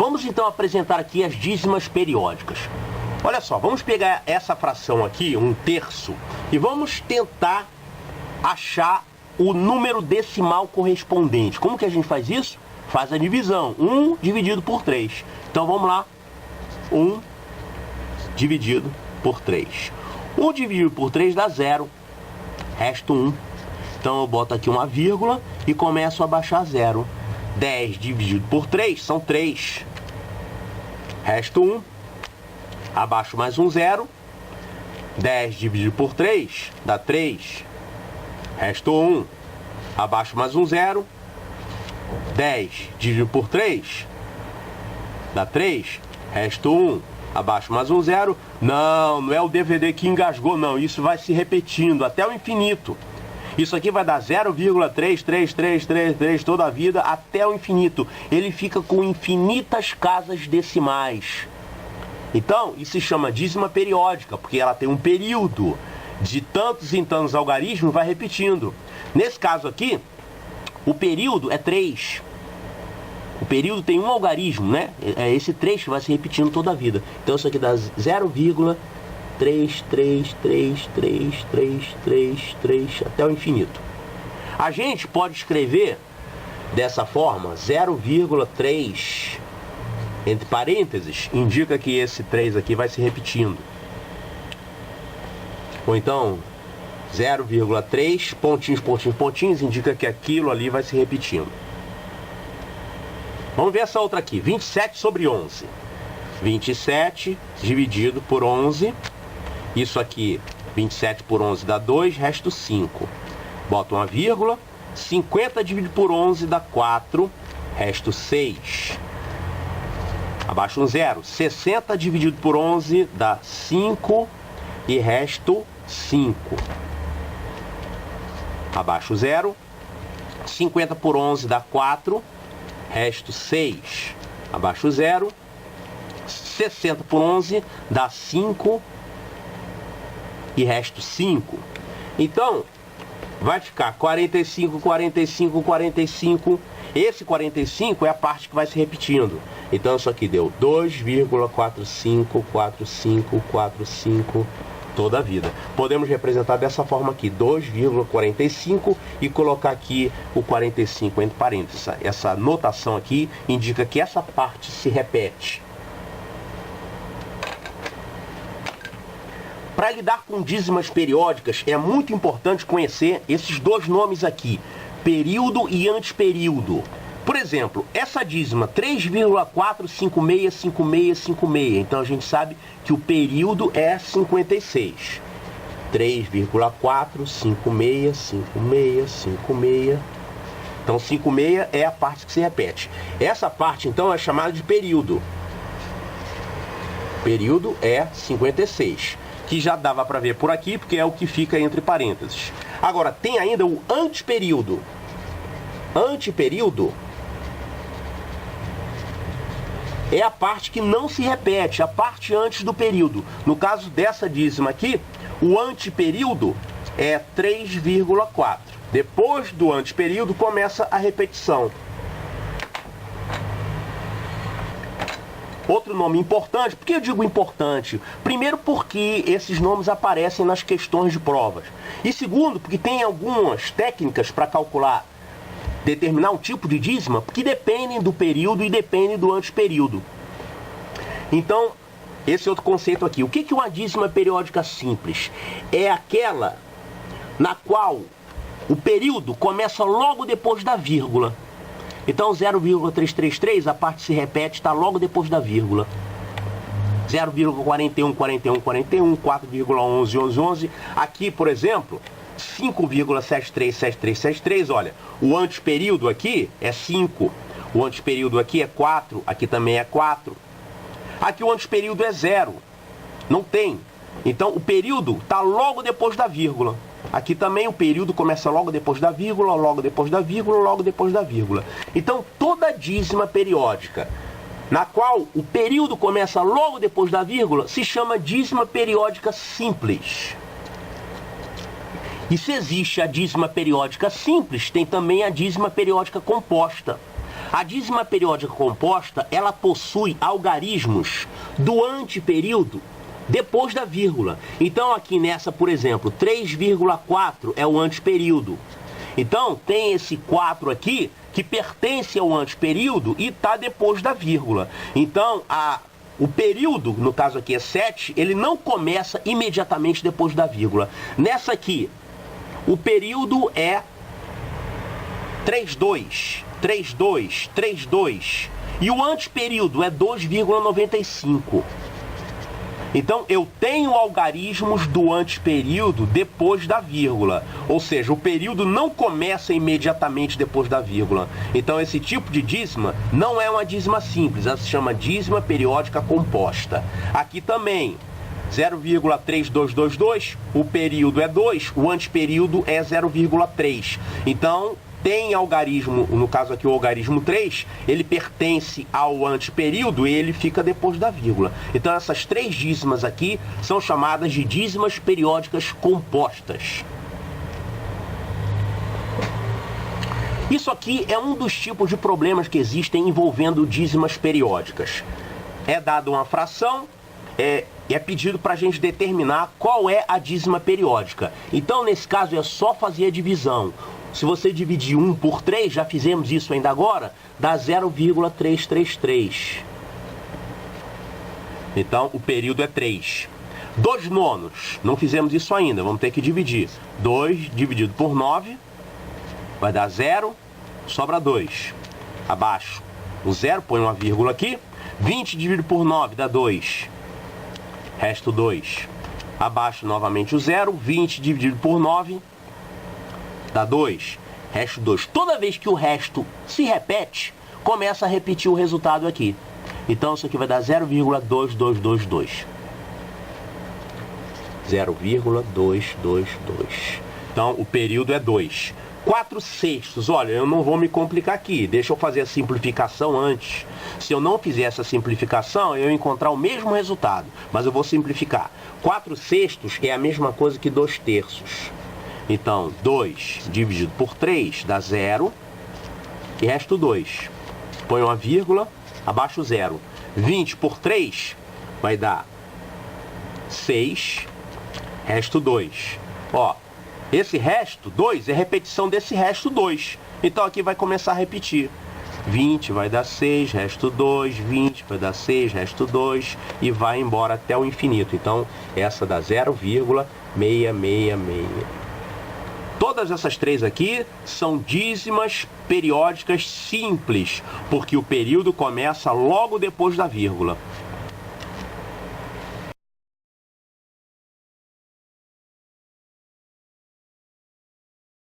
Vamos então apresentar aqui as dízimas periódicas. Olha só, vamos pegar essa fração aqui, 1/3, e vamos tentar achar o número decimal correspondente. Como que a gente faz isso? Faz a divisão, 1 dividido por 3. Então vamos lá, 1 dividido por 3. 1 dividido por 3 dá 0, resta 1. Então eu boto aqui uma vírgula e começo a baixar 0. 10 dividido por 3 são 3. Resta 1. Abaixo mais um 0. 10 dividido por 3 dá 3. Resta 1. Abaixo mais um 0. 10 dividido por 3 dá 3. Resta 1. Abaixo mais um 0. Não é o DVD que engasgou, não. Isso vai se repetindo até o infinito. Isso aqui vai dar 0,33333 toda a vida até o infinito. Ele fica com infinitas casas decimais. Então, isso se chama dízima periódica, porque ela tem um período de tantos em tantos algarismos, vai repetindo. Nesse caso aqui, o período é 3. O período tem um algarismo, né? É esse 3 que vai se repetindo toda a vida. Então, isso aqui dá 0,3333333 até o infinito. A gente pode escrever dessa forma, 0,3 entre parênteses, indica que esse 3 aqui vai se repetindo. Ou então, 0,3, pontinhos, pontinhos, pontinhos, indica que aquilo ali vai se repetindo. Vamos ver essa outra aqui, 27 sobre 11. 27 dividido por 11. Isso aqui, 27 por 11 dá 2, resta 5. Bota uma vírgula. 50 dividido por 11 dá 4, resta 6. Abaixo um 0. 60 dividido por 11 dá 5 e resto 5. Abaixo 0. 50 por 11 dá 4, resto 6. Abaixo 0. 60 por 11 dá 5 e resto 5. Então, vai ficar 45, 45, 45. Esse 45 é a parte que vai se repetindo. Então, isso aqui deu 2,454545 toda a vida. Podemos representar dessa forma aqui, 2,45 e colocar aqui o 45 entre parênteses. Essa notação aqui indica que essa parte se repete. Para lidar com dízimas periódicas, é muito importante conhecer esses dois nomes aqui, período e antiperíodo. Por exemplo, essa dízima 3,4565656, então a gente sabe que o período é 56. 3,4565656. Então 56 é a parte que se repete. Essa parte então é chamada de período. Período é 56. Que já dava para ver por aqui, porque é o que fica entre parênteses. Agora, tem ainda o antiperíodo. Antiperíodo é a parte que não se repete, a parte antes do período. No caso dessa dízima aqui, o antiperíodo é 3,4. Depois do antiperíodo começa a repetição. Outro nome importante, por que eu digo importante? Primeiro porque esses nomes aparecem nas questões de provas. E segundo, porque tem algumas técnicas para calcular, determinar um tipo de dízima, que dependem do período e dependem do antiperíodo. Então, esse é outro conceito aqui. O que é uma dízima periódica simples? É aquela na qual o período começa logo depois da vírgula. Então 0,333, a parte se repete, está logo depois da vírgula. 0,414141, 4,111111. Aqui, por exemplo, 5,737373. Olha, o antiperíodo aqui é 5. O antiperíodo aqui é 4. Aqui também é 4. Aqui o antiperíodo é 0. Não tem. Então o período está logo depois da vírgula. Aqui também o período começa logo depois da vírgula, logo depois da vírgula, logo depois da vírgula. Então toda dízima periódica na qual o período começa logo depois da vírgula se chama dízima periódica simples. E se existe a dízima periódica simples, tem também a dízima periódica composta. A dízima periódica composta, ela possui algarismos do anteperíodo depois da vírgula. Então aqui nessa, por exemplo, 3,4 é o anteperíodo. Então tem esse 4 aqui que pertence ao anteperíodo e está depois da vírgula. Então o período, no caso aqui é 7, ele não começa imediatamente depois da vírgula. Nessa aqui, o período é 3,2, 3,2, 3,2. E o anteperíodo é 2,95. Então, eu tenho algarismos do anteperíodo depois da vírgula. Ou seja, o período não começa imediatamente depois da vírgula. Então, esse tipo de dízima não é uma dízima simples. Ela se chama dízima periódica composta. Aqui também, 0,3222, o período é 2, o anteperíodo é 0,3. Então, tem algarismo, no caso aqui o algarismo 3, ele pertence ao anteperíodo e ele fica depois da vírgula. Então essas três dízimas aqui são chamadas de dízimas periódicas compostas. Isso aqui é um dos tipos de problemas que existem envolvendo dízimas periódicas. É dada uma fração, é pedido para a gente determinar qual é a dízima periódica. Então nesse caso é só fazer a divisão. Se você dividir 1 por 3, já fizemos isso ainda agora, dá 0,333. Então, o período é 3. 2 nonos, não fizemos isso ainda, vamos ter que dividir. 2 dividido por 9, vai dar 0, sobra 2. Abaixo, o 0, põe uma vírgula aqui. 20 dividido por 9 dá 2. Resto 2. Abaixo, novamente o 0. 20 dividido por 9 dá 2, resto 2. Toda vez que o resto se repete, começa a repetir o resultado aqui. Então isso aqui vai dar 0,2222. 0,222. Então o período é 2. 4/6. Olha, eu não vou me complicar aqui. Deixa eu fazer a simplificação antes. Se eu não fizer essa simplificação, eu ia encontrar o mesmo resultado. Mas eu vou simplificar. 4/6 é a mesma coisa que 2/3. Então, 2 dividido por 3 dá 0 e resto 2. Põe uma vírgula, abaixo 0. 20 por 3 vai dar 6, resto 2. Ó, esse resto 2 é repetição desse resto 2. Então aqui vai começar a repetir. 20 vai dar 6, resto 2, 20 vai dar 6, resto 2 e vai embora até o infinito. Então, essa dá 0,666. Todas essas três aqui são dízimas periódicas simples, porque o período começa logo depois da vírgula.